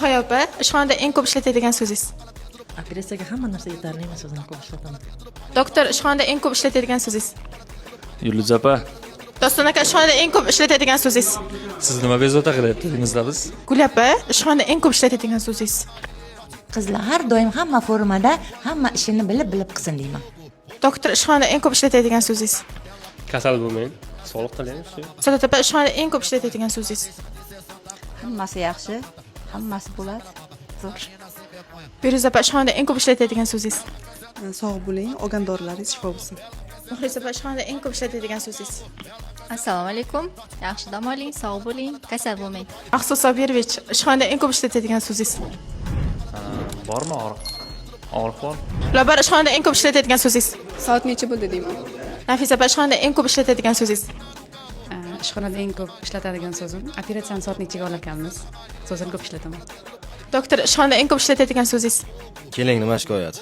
Hayopa, ishxonada eng ko'p ishlatadigan so'zingiz. Operatsiyaga hamma narsa yetarli emas, o'zini ko'p ishlataman. Doktor, ishxonada eng ko'p ishlatadigan so'zingiz. Yulduz opa, Doston aka, ishxonada eng ko'p ishlatadigan so'zingiz. siz nima bezovta qilyapsizda biz? Gul opa, ishxonada eng ko'p ishlatadigan so'zingiz. Qizlar har doim hamma formada hamma ishini bilib qilsin deyman. Doktor, ishxonada eng ko'p ishlatadigan so'zingiz. Kasal bo'lmang, sog'liq tilaymiz shu. Sadat opa, ishxonada eng ko'p ishlatadigan so'zingiz. Hammasi yaxshi, hammasi bo'ladi. Zo'r. Feruz opa, ishxonada eng ko'p ishlatadigan so'zingiz. Sog' bo'ling, olgan dorilaringiz shifo bo'lsin. Muxlis opa, ishxonada eng ko'p ishlatadigan so'zingiz. Assalomu alaykum. Yaxshi dam oling, sog' bo'ling, kasal bo'lmang. Maqsud Sobirovich, ishxonada eng ko'p ishlatadigan so'zingiz. Bormi og'riq? Og'riq bor. Lobar, ishxonada eng ko'p ishlatadigan so'zingiz. Soat necha bo'ldi deyman. Nafisa opa, ishxonada eng ko'p ishlatadigan so'zingiz. Ishxonada eng ko'p ishlatadigan so'zim, operatsiyani soat nechaga olarkanmiz? So'zini ko'p ishlataman. Doktor, ishxonada eng ko'p ishlatadigan so'zingiz. Keling, nima shikoyat?